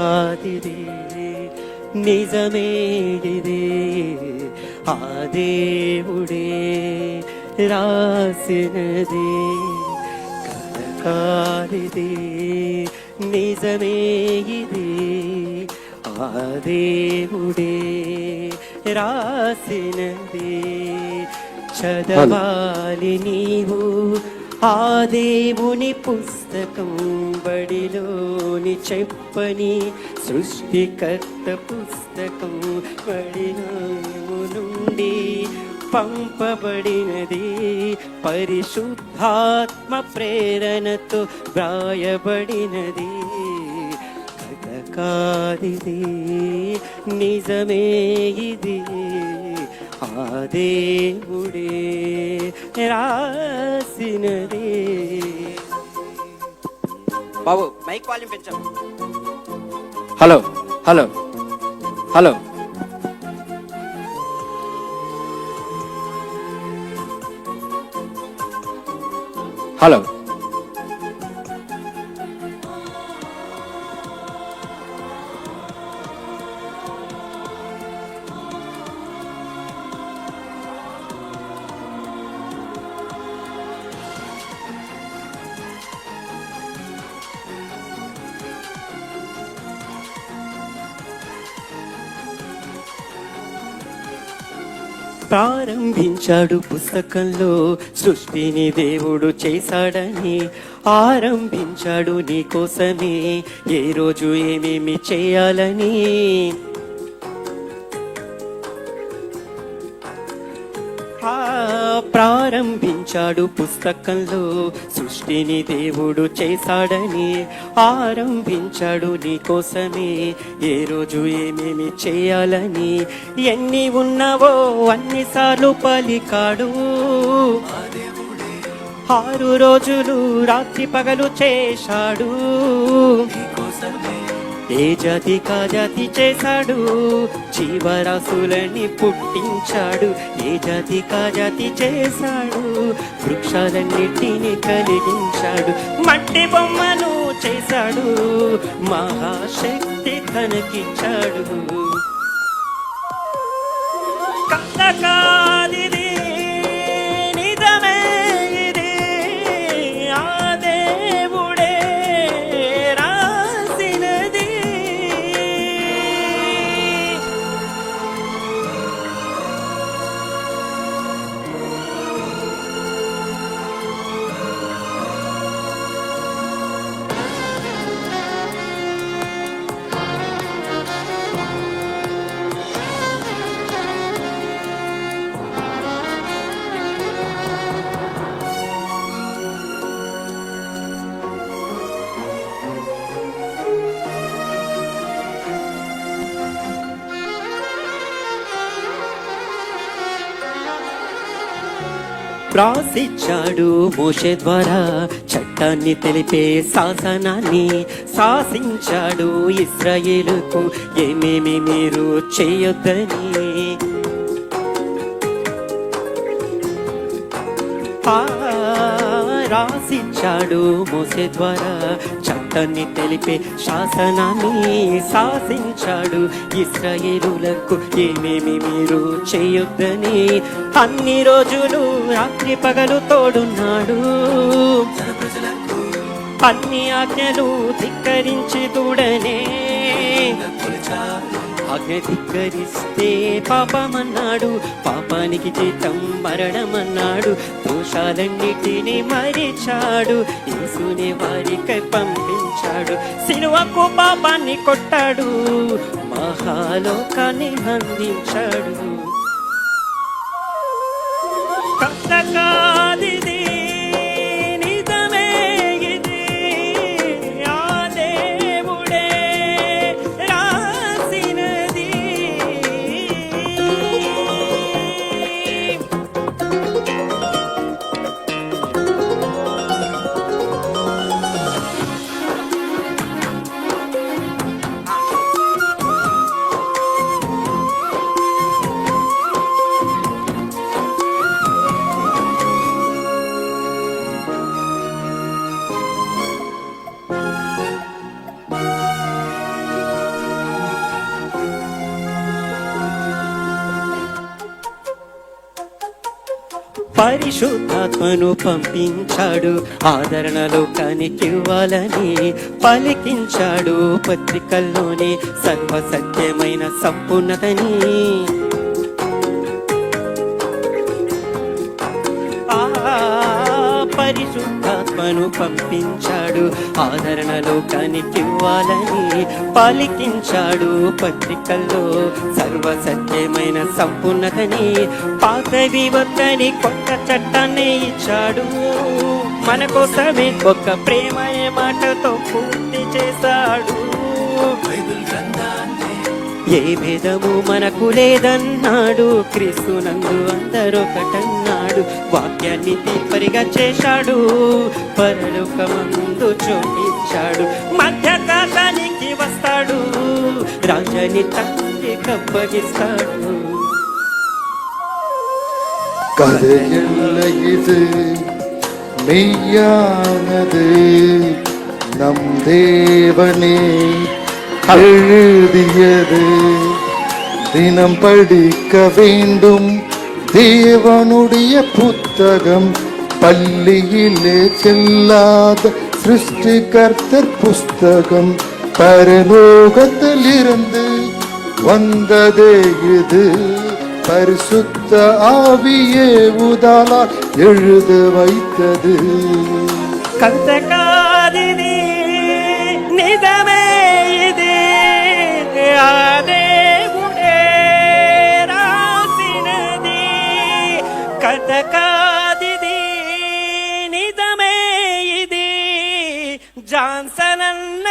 కాదిది నిజమేదిది ఆ దేవుడే రాసినది కథ కాదిది నిజమే ఇది ఆ దేవుడే రాసినది చదవాలి నీవు ఆ దేవుని పుస్తకం బడిలోని చెప్పని సృష్టికర్త పుస్తకం బడిలో నుండి పంపబడినది పరిశుద్ధాత్మ ప్రేరణతో వ్రాయబడినది కథ కాదిది నిజమే ఇది ఆ దేవుడే రాసినది. బాబు మైక్ వాల్యూమ్ పెంచాము. హలో హలో హలో హలో ప్రారంభించాడు పుస్తకంలో సృష్టిని దేవుడు చేశాడని ఆరంభించాడు నీ కోసమే ఏ రోజు ఏమేమి చేయాలని ప్రారంభించాడు పుస్తకంలో సృష్టిని దేవుడు చేశాడని ఆరంభించాడు నీ కోసమే ఏ రోజు ఏమేమి చేయాలని ఎన్ని ఉన్నావో అన్నిసార్లు పలికాడు 6 రోజులు రాత్రి పగలు చేశాడు ఏ జాతి కా జాతి చేశాడు జీవరాశులని పుట్టించాడు ఏ జాతి కా జాతి చేశాడు వృక్షాలన్నిటిని కలిగించాడు మట్టి బొమ్మను చేశాడు మహాశక్తి తనకిచ్చాడు కథకాదిది నిజమే ఇది ఆ దేవుడే రాసినది. ప్రాసిచ్చాడు మోషే ద్వారా చట్టాన్ని తెలిపే శాసనాన్ని శాసించాడు ఇశ్రాయేలుకు ఏమేమి మీరు చేయొద్దని రాసిచ్చాడు మోసే ద్వారా చట్టాన్ని తెలిపే శాసనాన్ని శాసించాడు ఇశ్రాయేలులకు ఏమేమి మీరు చేయొద్దని అన్ని రోజులు రాత్రి పగలు తోడున్నాడు అన్ని ఆజ్ఞలు ధిక్కరించి దూడనే ఆజ్ఞ ధిక్కరిస్తే పాపమన్నాడు పాపానికి జీతం మరణమన్నాడు దోషాలన్నిటినీ మరిచాడు యేసుని వారికై పంపించాడు సిలువకు పాపాన్ని కొట్టాడు మహాలోకాన్ని అందించాడు కథకాదిది నిజమే ఇది ఆ దేవుడే రాసినది. పరిశుద్ధాత్మను పంపించాడు ఆదరణలో కనికివ్వాలని పలికించాడు పత్రికల్లోనే సర్వసత్యమైన సంపూర్ణతని పరిశుద్ధాత్మను పంపించాడు ఆదరణలో కనికివ్వాలని పలికించాడు పత్రికల్లో సర్వసత్యమైన సంపూర్ణతని పాతవి వద్దని కొత్త చట్టాన్ని ఇచ్చాడు మన కోసమే ఒక ప్రేమయ మాటతో పూర్తి చేశాడు ఏ భేదము మనకు లేదన్నాడు క్రీస్తునందు అందరొకటన్నాడు వాక్యాన్ని తీర్పరిగా చేశాడు పరలోకమందు చోటిచ్చాడు మధ్యకాలానికి వస్తాడు రాజాని తండ్రి కప్పగిస్తాడు கதையல்ல இது மெய்யானது நம் தேவனே எழுதியது தினம் படிக்க வேண்டும் தேவனுடைய புத்தகம் பள்ளியிலே செல்லாத சிருஷ்டிகர்த்தர் புஸ்தகம் பரலோகத்திலிருந்து வந்ததே இது பரிசுத்த ஆவியே உதாலா எழுத வைத்தது కంతకాదిది నిజమే ఇది ఆ దేవుడే రాసినది కంతకాదిది నిజమే ఇది జాన్సన్ అన్న